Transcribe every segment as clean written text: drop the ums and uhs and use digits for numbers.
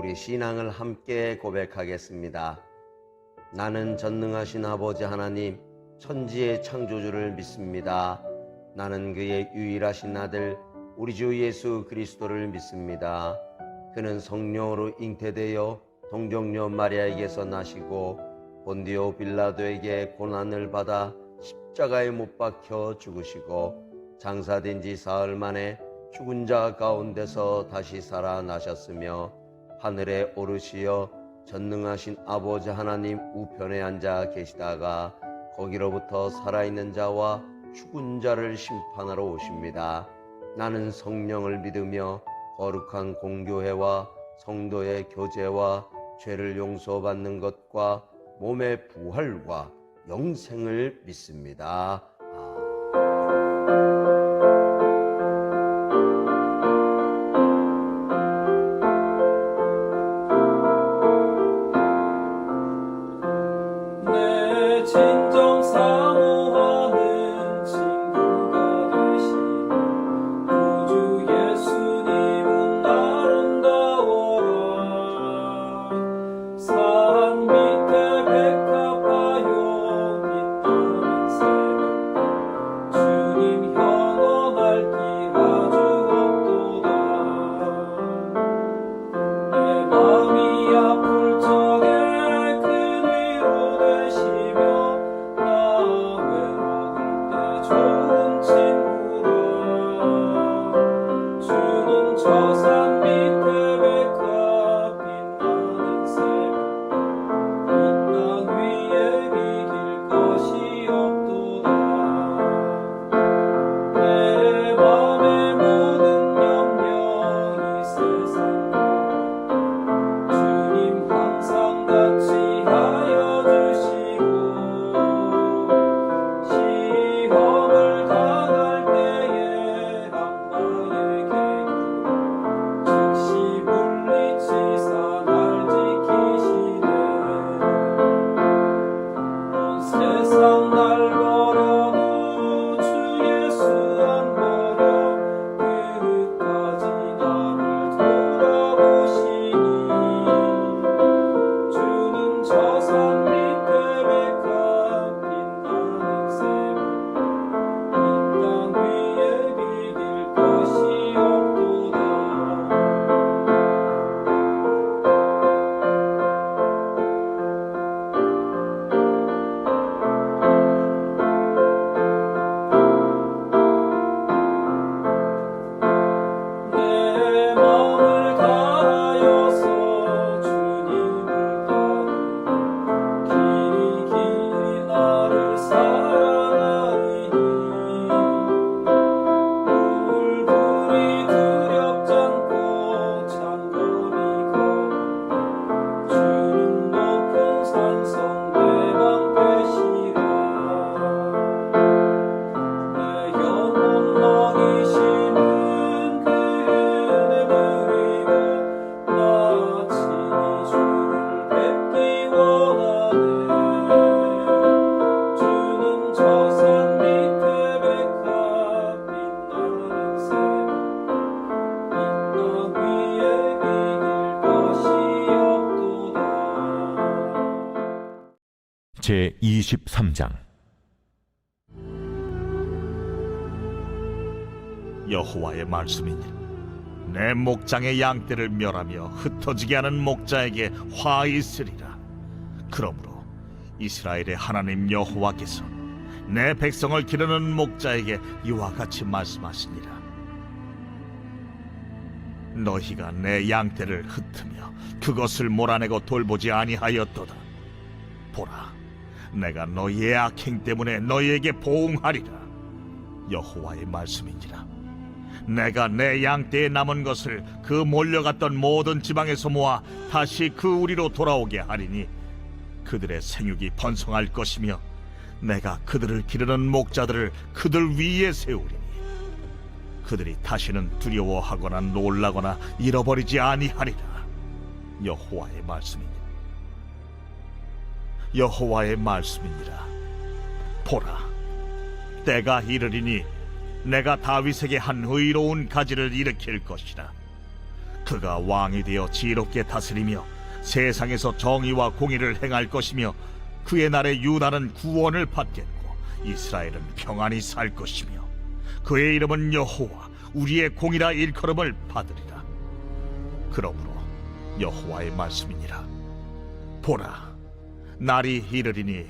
우리 신앙을 함께 고백하겠습니다. 나는 전능하신 아버지 하나님, 천지의 창조주를 믿습니다. 나는 그의 유일하신 아들 우리 주 예수 그리스도를 믿습니다. 그는 성령으로 잉태되어 동정녀 마리아에게서 나시고 본디오 빌라도에게 고난을 받아 십자가에 못 박혀 죽으시고 장사된 지 사흘 만에 죽은 자 가운데서 다시 살아나셨으며 하늘에 오르시어 전능하신 아버지 하나님 우편에 앉아 계시다가 거기로부터 살아있는 자와 죽은 자를 심판하러 오십니다. 나는 성령을 믿으며 거룩한 공교회와 성도의 교제와 죄를 용서받는 것과 몸의 부활과 영생을 믿습니다. 내 진정 사모하는 친구가 되시는 구주 예수님은 아름다워라. 산 밑에 백합화요 빛나는 새벽 주님 영원할 길 아주 없도다. 내 마음이 아플 적에 큰 위로 되시며 나 외로울 때 좋은 친구라. 주는 저 산 밑에 백합 빛나는 새벽 이 땅 위에 비길 것이 없도다. 내 맘의 모든 염려 이 세상 주님 항상 같이 하여 주시고 시험을 당할 때에 악마의 계략 즉시 물리치사 날 지키시네. 온 세상 날 버려도 주 예수 안 버려 끝까지 나를 돌아보시니 주는 저 산 밑에 백합 빛나는 새벽 이 땅 위에 비길 것이 없도다. 내 마음을 다하여서 주님을 따르고 길이 길이 나를 사랑하리니 물불이 두렵지 않고 창검이 검어 주는 높은 산성 내 방패시라. 내 영혼 먹이시는 그 은혜 누리고 나 친히 주를 뵙기 원하네. 주는 저 산 밑에 백합 빛나는 새벽 이 땅 위에 비길 것이 없도다. 제23장 여호와의 말씀이니 내 목장의 양떼를 멸하며 흩어지게 하는 목자에게 화 있으리라. 그러므로 이스라엘의 하나님 여호와께서 내 백성을 기르는 목자에게 이와 같이 말씀하시니라. 너희가 내 양떼를 흩으며 그것을 몰아내고 돌보지 아니하였도다. 보라, 내가 너희의 악행 때문에 너희에게 보응하리라. 여호와의 말씀이니라. 내가 내 양떼에 남은 것을 그 몰려갔던 모든 지방에서 모아 다시 그 우리로 돌아오게 하리니 그들의 생육이 번성할 것이며 내가 그들을 기르는 목자들을 그들 위에 세우리니 그들이 다시는 두려워하거나 놀라거나 잃어버리지 아니하리라. 여호와의 말씀이니라. 여호와의 말씀이니라. 보라, 때가 이르리니 내가 다윗에게 한 의로운 가지를 일으킬 것이라. 그가 왕이 되어 지혜롭게 다스리며 세상에서 정의와 공의를 행할 것이며 그의 날에 유다는 구원을 받겠고 이스라엘은 평안히 살 것이며 그의 이름은 여호와 우리의 공이라 일컬음을 받으리라. 그러므로 여호와의 말씀이니라. 보라, 날이 이르리니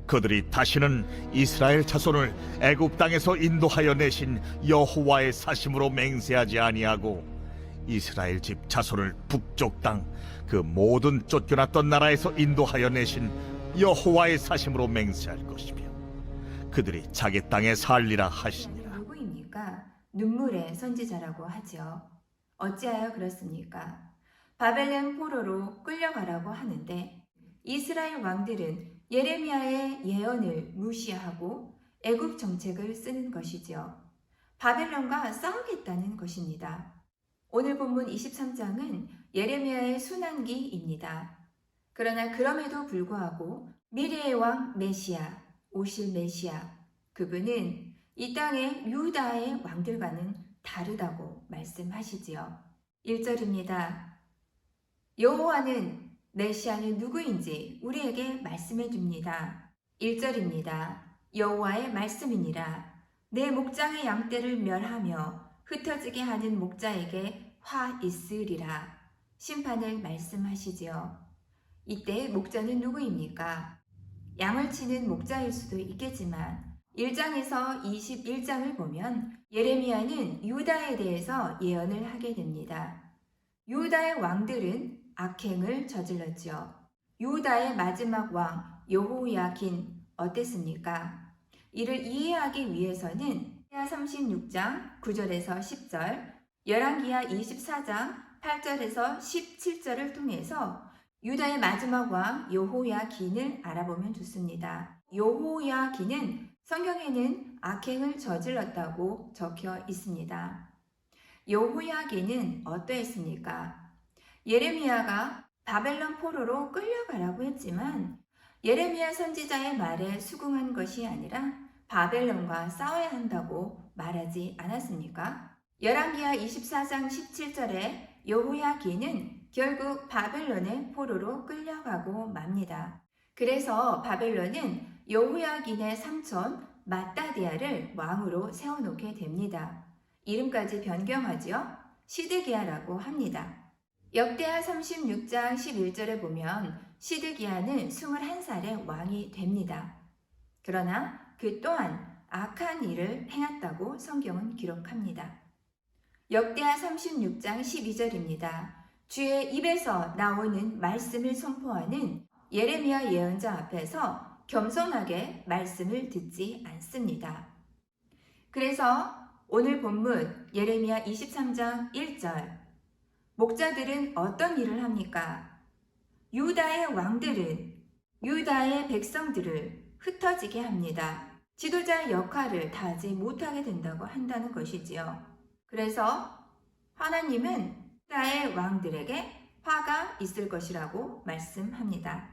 그들이 다시는 이스라엘 자손을 애굽 땅에서 인도하여 내신 여호와의 사심으로 맹세하지 아니하고 이스라엘 집 자손을 북쪽 땅 그 모든 쫓겨났던 나라에서 인도하여 내신 여호와의 사심으로 맹세할 것이며 그들이 자기 땅에 살리라 하시니라. 누구입니까? 눈물의 선지자라고 하죠. 어찌하여 그렇습니까? 바벨론 포로로 끌려가라고 하는데 이스라엘 왕들은 예레미야의 예언을 무시하고 애굽 정책을 쓰는 것이지요. 바벨론과 싸우겠다는 것입니다. 오늘 본문 23장은 예레미야의 순환기입니다. 그러나 그럼에도 불구하고 미래의 왕 메시아, 오실 메시아, 그분은 이 땅의 유다의 왕들과는 다르다고 말씀하시지요. 1절입니다. 여호와는 메시아는 누구인지 우리에게 말씀해 줍니다. 1절입니다. 여호와의 말씀이니라. 내 목장의 양떼를 멸하며 흩어지게 하는 목자에게 화 있으리라. 심판을 말씀하시지요. 이때 목자는 누구입니까? 양을 치는 목자일 수도 있겠지만 1장에서 21장을 보면 예레미야는 유다에 대해서 예언을 하게 됩니다. 유다의 왕들은 악행을 저질렀죠. 유다의 마지막 왕 여호야긴 어땠습니까? 이를 이해하기 위해서는 이사야 36장 9절에서 10절, 열왕기하 24장 8절에서 17절을 통해서 유다의 마지막 왕 여호야긴을 알아보면 좋습니다. 여호야긴은 성경에는 악행을 저질렀다고 적혀 있습니다. 여호야긴은 어떠했습니까? 예레미야가 바벨론 포로로 끌려가라고 했지만 예레미야 선지자의 말에 수긍한 것이 아니라 바벨론과 싸워야 한다고 말하지 않았습니까? 열왕기하 24장 17절에 여호야긴은 결국 바벨론의 포로로 끌려가고 맙니다. 그래서 바벨론은 여호야긴의 삼촌 마따디아를 왕으로 세워놓게 됩니다. 이름까지 변경하죠. 시드기야라고 합니다. 역대하 36장 11절에 보면 시드기야는 21살의 왕이 됩니다. 그러나 그 또한 악한 일을 행했다고 성경은 기록합니다. 역대하 36장 12절입니다. 주의 입에서 나오는 말씀을 선포하는 예레미야 예언자 앞에서 겸손하게 말씀을 듣지 않습니다. 그래서 오늘 본문 예레미야 23장 1절, 목자들은 어떤 일을 합니까? 유다의 왕들은 유다의 백성들을 흩어지게 합니다. 지도자의 역할을 다하지 못하게 된다고 한다는 것이지요. 그래서 하나님은 유다의 왕들에게 화가 있을 것이라고 말씀합니다.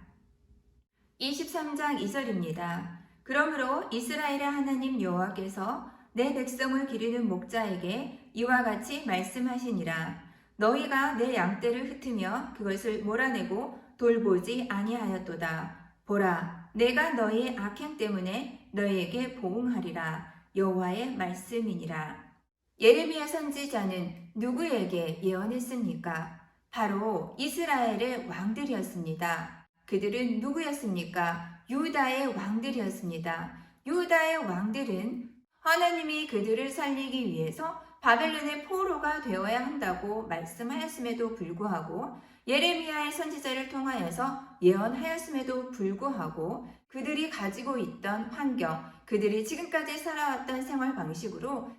23장 2절입니다. 그러므로 이스라엘의 하나님 여호와께서 내 백성을 기르는 목자에게 이와 같이 말씀하시니라. 너희가 내 양떼를 흩으며 그것을 몰아내고 돌보지 아니하였도다. 보라, 내가 너희의 악행 때문에 너희에게 보응하리라. 여호와의 말씀이니라. 예레미야 선지자는 누구에게 예언했습니까? 바로 이스라엘의 왕들이었습니다. 그들은 누구였습니까? 유다의 왕들이었습니다. 유다의 왕들은 하나님이 그들을 살리기 위해서 바벨론의 포로가 되어야 한다고 말씀하였음에도 불구하고 예레미야의 선지자를 통하여서 예언하였음에도 불구하고 그들이 가지고 있던 환경, 그들이 지금까지 살아왔던 생활 방식으로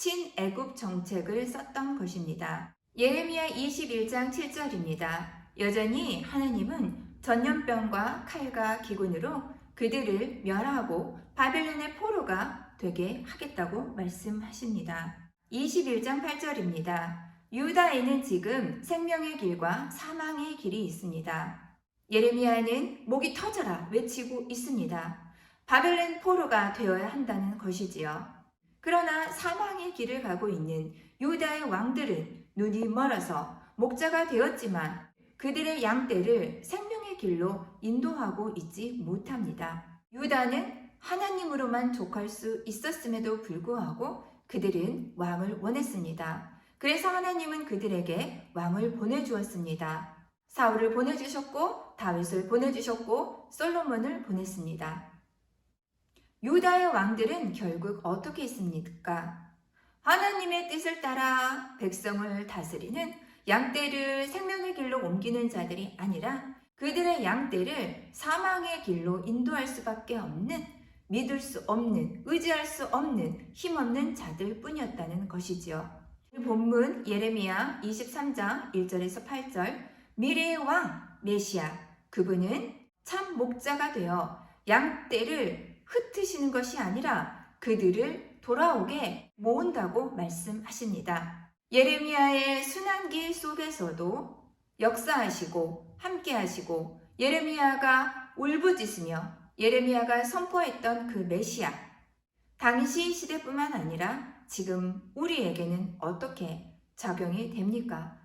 친애굽 정책을 썼던 것입니다. 예레미야 21장 7절입니다. 여전히 하나님은 전염병과 칼과 기근으로 그들을 멸하고 바벨론의 포로가 되게 하겠다고 말씀하십니다. 21장 8절입니다. 유다에는 지금 생명의 길과 사망의 길이 있습니다. 예레미야는 목이 터져라 외치고 있습니다. 바벨론 포로가 되어야 한다는 것이지요. 그러나 사망의 길을 가고 있는 유다의 왕들은 눈이 멀어서 목자가 되었지만 그들의 양떼를 생명의 길로 인도하고 있지 못합니다. 유다는 하나님으로만 족할 수 있었음에도 불구하고 그들은 왕을 원했습니다. 그래서 하나님은 그들에게 왕을 보내주었습니다. 사울을 보내주셨고 다윗을 보내주셨고 솔로몬을 보냈습니다. 유다의 왕들은 결국 어떻게 했습니까? 하나님의 뜻을 따라 백성을 다스리는 양떼를 생명의 길로 옮기는 자들이 아니라 그들의 양떼를 사망의 길로 인도할 수밖에 없는, 믿을 수 없는, 의지할 수 없는, 힘없는 자들 뿐이었다는 것이지요. 본문 예레미야 23장 1절에서 8절, 미래의 왕 메시아, 그분은 참 목자가 되어 양떼를 흩으시는 것이 아니라 그들을 돌아오게 모은다고 말씀하십니다. 예레미야의 순환기 속에서도 역사하시고 함께하시고 예레미야가 울부짖으며 예레미야가 선포했던 그 메시아, 당시 시대뿐만 아니라 지금 우리에게는 어떻게 적용이 됩니까?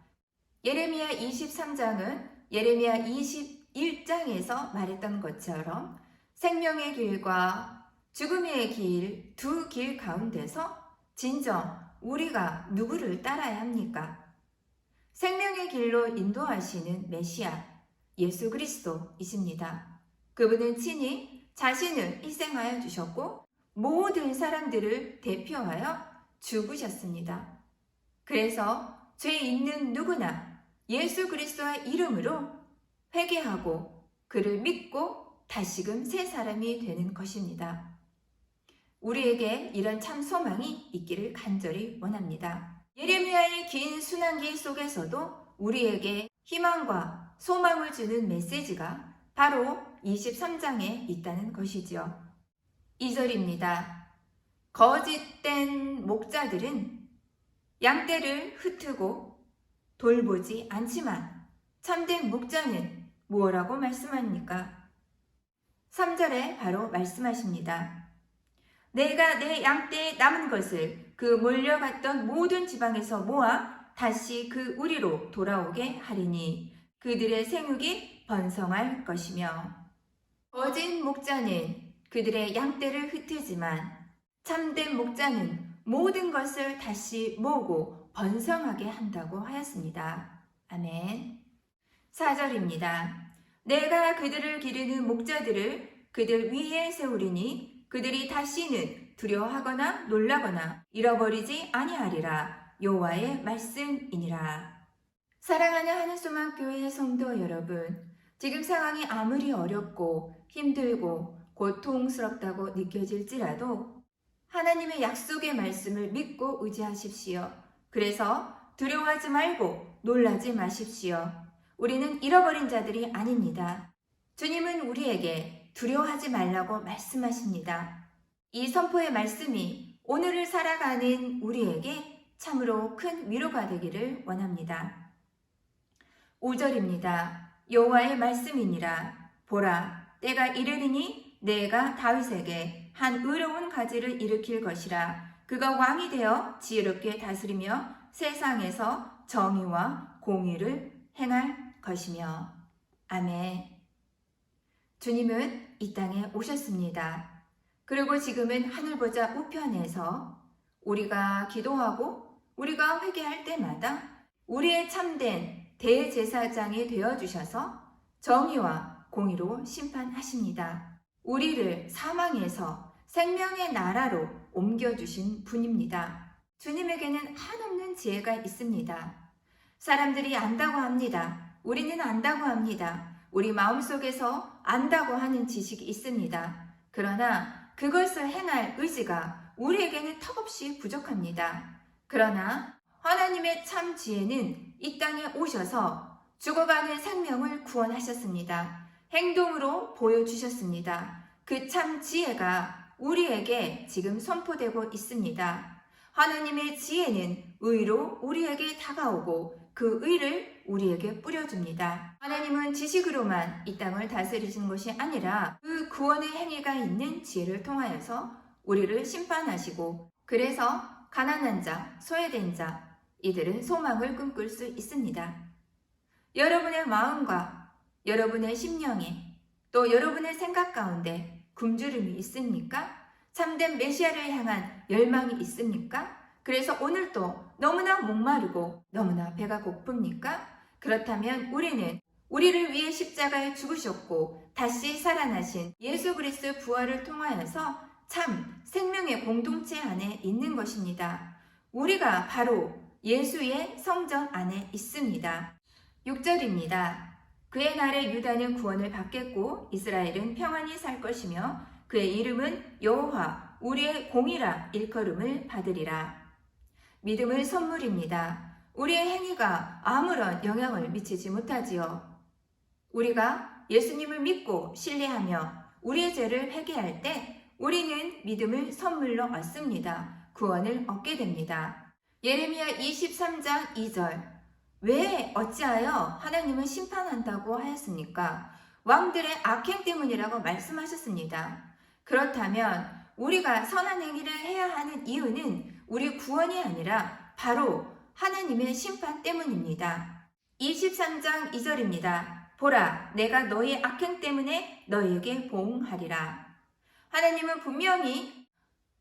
예레미야 23장은 예레미야 21장에서 말했던 것처럼 생명의 길과 죽음의 길, 두 길 가운데서 진정 우리가 누구를 따라야 합니까? 생명의 길로 인도하시는 메시아, 예수 그리스도이십니다. 그분은 친히 자신을 희생하여 주셨고 모든 사람들을 대표하여 죽으셨습니다. 그래서 죄 있는 누구나 예수 그리스도의 이름으로 회개하고 그를 믿고 다시금 새 사람이 되는 것입니다. 우리에게 이런 참 소망이 있기를 간절히 원합니다. 예레미야의 긴 순환기 속에서도 우리에게 희망과 소망을 주는 메시지가 바로 23장에 있다는 것이지요. 2절입니다. 거짓된 목자들은 양떼를 흩트고 돌보지 않지만 참된 목자는 무엇라고 말씀합니까? 3절에 바로 말씀하십니다. 내가 내 양떼에 남은 것을 그 몰려갔던 모든 지방에서 모아 다시 그 우리로 돌아오게 하리니 그들의 생육이 번성할 것이며, 거짓 목자는 그들의 양떼를 흩트지만 참된 목자는 모든 것을 다시 모으고 번성하게 한다고 하였습니다. 아멘. 4절입니다. 내가 그들을 기르는 목자들을 그들 위에 세우리니 그들이 다시는 두려워하거나 놀라거나 잃어버리지 아니하리라. 여호와의 말씀이니라. 사랑하는 하늘소망교회 성도 여러분, 지금 상황이 아무리 어렵고 힘들고 고통스럽다고 느껴질지라도 하나님의 약속의 말씀을 믿고 의지하십시오. 그래서 두려워하지 말고 놀라지 마십시오. 우리는 잃어버린 자들이 아닙니다. 주님은 우리에게 두려워하지 말라고 말씀하십니다. 이 선포의 말씀이 오늘을 살아가는 우리에게 참으로 큰 위로가 되기를 원합니다. 5절입니다. 여호와의 말씀이니라. 보라, 때가 이르리니 내가 다윗에게 한 의로운 가지를 일으킬 것이라. 그가 왕이 되어 지혜롭게 다스리며 세상에서 정의와 공의를 행할 것이며. 아멘. 주님은 이 땅에 오셨습니다. 그리고 지금은 하늘보좌 우편에서 우리가 기도하고 우리가 회개할 때마다 우리의 참된 대제사장이 되어주셔서 정의와 공의로 심판하십니다. 우리를 사망에서 생명의 나라로 옮겨주신 분입니다. 주님에게는 한없는 지혜가 있습니다. 사람들이 안다고 합니다. 우리는 안다고 합니다. 우리 마음속에서 안다고 하는 지식이 있습니다. 그러나 그것을 행할 의지가 우리에게는 턱없이 부족합니다. 그러나 하나님의 참 지혜는 이 땅에 오셔서 죽어가는 생명을 구원하셨습니다. 행동으로 보여주셨습니다. 그 참 지혜가 우리에게 지금 선포되고 있습니다. 하나님의 지혜는 의로 우리에게 다가오고 그 의를 우리에게 뿌려줍니다. 하나님은 지식으로만 이 땅을 다스리시는 것이 아니라 그 구원의 행위가 있는 지혜를 통하여서 우리를 심판하시고, 그래서 가난한 자, 소외된 자, 이들은 소망을 꿈꿀 수 있습니다. 여러분의 마음과 여러분의 심령에 또 여러분의 생각 가운데 굶주림이 있습니까? 참된 메시아를 향한 열망이 있습니까? 그래서 오늘도 너무나 목마르고 너무나 배가 고픕니까? 그렇다면 우리는 우리를 위해 십자가에 죽으셨고 다시 살아나신 예수 그리스도의 부활을 통하여서 참 생명의 공동체 안에 있는 것입니다. 우리가 바로 예수의 성전 안에 있습니다. 6절입니다. 그의 날에 유다는 구원을 받겠고 이스라엘은 평안히 살 것이며 그의 이름은 여호와 우리의 공이라 일컬음을 받으리라. 믿음의 선물입니다. 우리의 행위가 아무런 영향을 미치지 못하지요. 우리가 예수님을 믿고 신뢰하며 우리의 죄를 회개할 때 우리는 믿음을 선물로 얻습니다. 구원을 얻게 됩니다. 예레미야 23장 2절. 왜 어찌하여 하나님은 심판한다고 하였습니까? 왕들의 악행 때문이라고 말씀하셨습니다. 그렇다면 우리가 선한 행위를 해야 하는 이유는 우리 구원이 아니라 바로 하나님의 심판 때문입니다. 23장 2절입니다. 보라, 내가 너희 악행 때문에 너희에게 보응하리라. 하나님은 분명히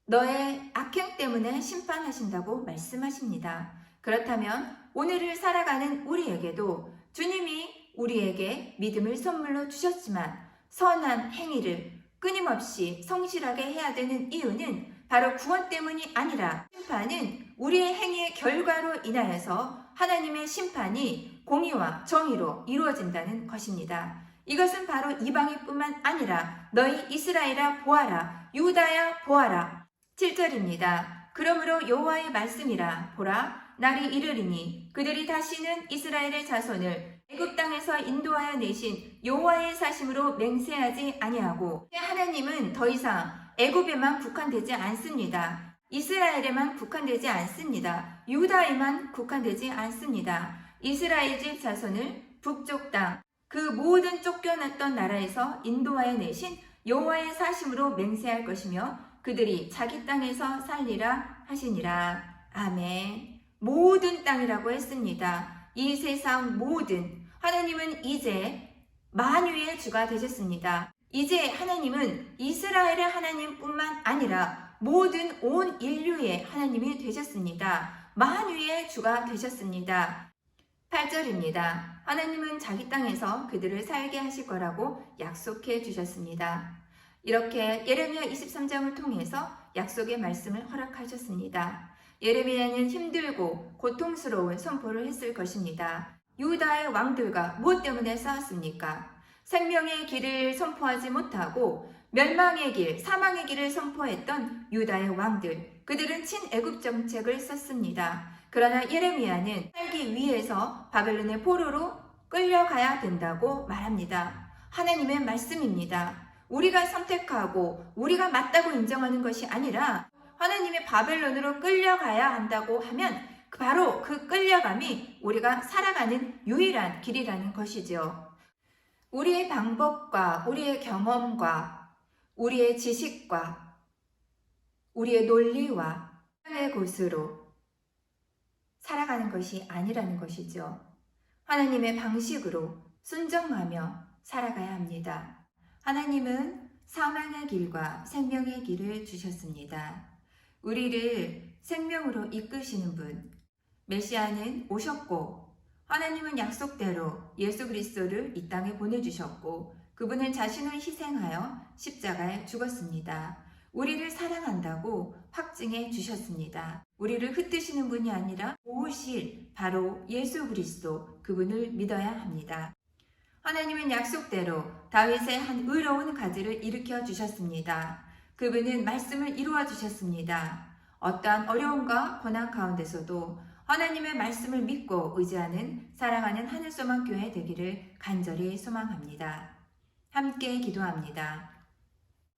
너의 악행 때문에 심판하신다고 말씀하십니다. 그렇다면 오늘을 살아가는 우리에게도 주님이 우리에게 믿음을 선물로 주셨지만 선한 행위를 끊임없이 성실하게 해야 되는 이유는 바로 구원 때문이 아니라 심판은 우리의 행위의 결과로 인하여서 하나님의 심판이 공의와 정의로 이루어진다는 것입니다. 이것은 바로 이방인 뿐만 아니라 너희 이스라엘아 보아라, 유다야 보아라. 7절입니다. 그러므로 여호와의 말씀이라 보라 날이 이르리니 그들이 다시는 이스라엘의 자손을 애굽 땅에서 인도하여 내신 여호와의 사심으로 맹세하지 아니하고 하나님은 더 이상 애굽에만 국한되지 않습니다. 이스라엘에만 국한되지 않습니다. 유다에만 국한되지 않습니다. 이스라엘 집 자손을 북쪽 땅 그 모든 쫓겨났던 나라에서 인도하여 내신 여호와의 사심으로 맹세할 것이며 그들이 자기 땅에서 살리라 하시니라. 아멘. 모든 땅이라고 했습니다. 이 세상 모든 하나님은 이제 만유의 주가 되셨습니다. 이제 하나님은 이스라엘의 하나님뿐만 아니라 모든 온 인류의 하나님이 되셨습니다. 만유의 주가 되셨습니다. 8절입니다. 하나님은 자기 땅에서 그들을 살게 하실 거라고 약속해 주셨습니다. 이렇게 예레미야 23장을 통해서 약속의 말씀을 허락하셨습니다. 예레미야는 힘들고 고통스러운 선포를 했을 것입니다. 유다의 왕들과 무엇 때문에 싸웠습니까? 생명의 길을 선포하지 못하고 멸망의 길, 사망의 길을 선포했던 유다의 왕들, 그들은 친애굽 정책을 썼습니다. 그러나 예레미야는 살기 위해서 바벨론의 포로로 끌려가야 된다고 말합니다. 하나님의 말씀입니다. 우리가 선택하고 우리가 맞다고 인정하는 것이 아니라 하나님의 바벨론으로 끌려가야 한다고 하면 바로 그 끌려감이 우리가 살아가는 유일한 길이라는 것이죠. 우리의 방법과 우리의 경험과 우리의 지식과 우리의 논리와 하나님의 곳으로 살아가는 것이 아니라는 것이죠. 하나님의 방식으로 순종하며 살아가야 합니다. 하나님은 사망의 길과 생명의 길을 주셨습니다. 우리를 생명으로 이끄시는 분, 메시아는 오셨고 하나님은 약속대로 예수 그리스도를 이 땅에 보내주셨고 그분은 자신을 희생하여 십자가에 죽었습니다. 우리를 사랑한다고 확증해 주셨습니다. 우리를 흩으시는 분이 아니라 모으실 바로 예수 그리스도 그분을 믿어야 합니다. 하나님은 약속대로 다윗의 한 의로운 가지를 일으켜 주셨습니다. 그분은 말씀을 이루어 주셨습니다. 어떠한 어려움과 고난 가운데서도 하나님의 말씀을 믿고 의지하는 사랑하는 하늘소망교회 되기를 간절히 소망합니다. 함께 기도합니다.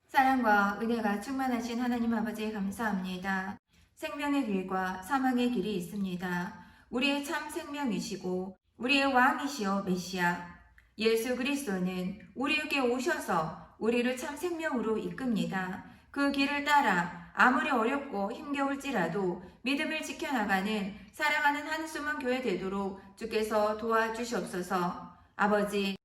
사랑과 은혜가 충만하신 하나님 아버지 감사합니다. 생명의 길과 사망의 길이 있습니다. 우리의 참 생명이시고 우리의 왕이시여 메시아 예수 그리스도는 우리에게 오셔서 우리를 참 생명으로 이끕니다. 그 길을 따라 아무리 어렵고 힘겨울지라도 믿음을 지켜나가는 사랑하는 한수만 교회 되도록 주께서 도와주시옵소서. 아버지,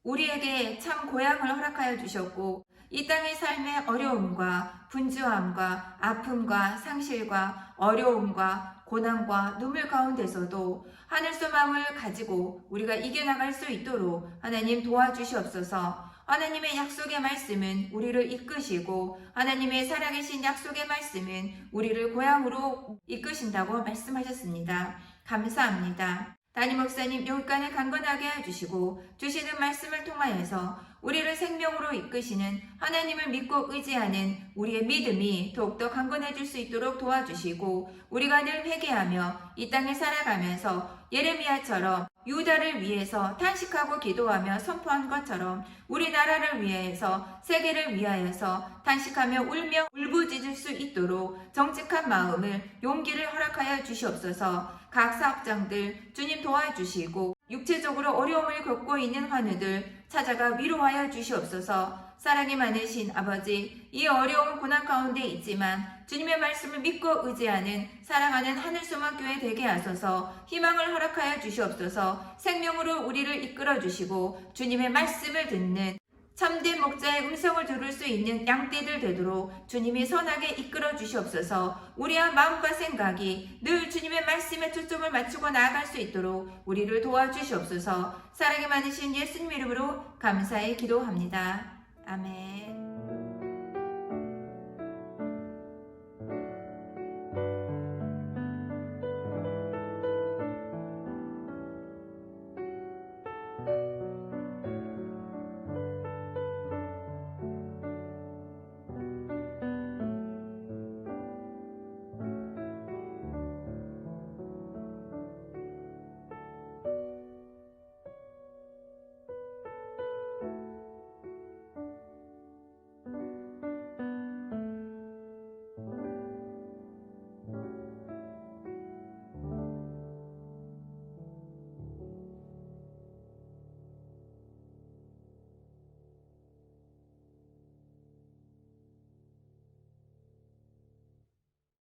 우리에게 참 고향을 허락하여 주셨고 이 땅의 삶의 어려움과 분주함과 아픔과 상실과 어려움과 고난과 눈물 가운데서도 하늘 소망을 가지고 우리가 이겨나갈 수 있도록 하나님 도와주시옵소서. 하나님의 약속의 말씀은 우리를 이끄시고 하나님의 살아계신 약속의 말씀은 우리를 고향으로 이끄신다고 말씀하셨습니다. 감사합니다. 담임 목사님 여기까지 강건하게 해주시고 주시는 말씀을 통하여서 우리를 생명으로 이끄시는 하나님을 믿고 의지하는 우리의 믿음이 더욱더 강건해질 수 있도록 도와주시고 우리가 늘 회개하며 이 땅을 살아가면서 예레미야처럼 유다를 위해서 탄식하고 기도하며 선포한 것처럼 우리나라를 위해서 세계를 위하여서 탄식하며 울며 울부짖을 수 있도록 정직한 마음을 용기를 허락하여 주시옵소서. 각 사업장들 주님 도와주시고 육체적으로 어려움을 겪고 있는 환우들 찾아가 위로하여 주시옵소서. 사랑이 많으신 아버지, 이 어려운 고난 가운데 있지만 주님의 말씀을 믿고 의지하는 사랑하는 하늘소망교회 되게 하소서. 희망을 허락하여 주시옵소서. 생명으로 우리를 이끌어 주시고 주님의 말씀을 듣는 참된 목자의 음성을 들을 수 있는 양떼들 되도록 주님이 선하게 이끌어 주시옵소서. 우리의 마음과 생각이 늘 주님의 말씀에 초점을 맞추고 나아갈 수 있도록 우리를 도와주시옵소서. 사랑이 많으신 예수님 이름으로 감사히 기도합니다. 아멘.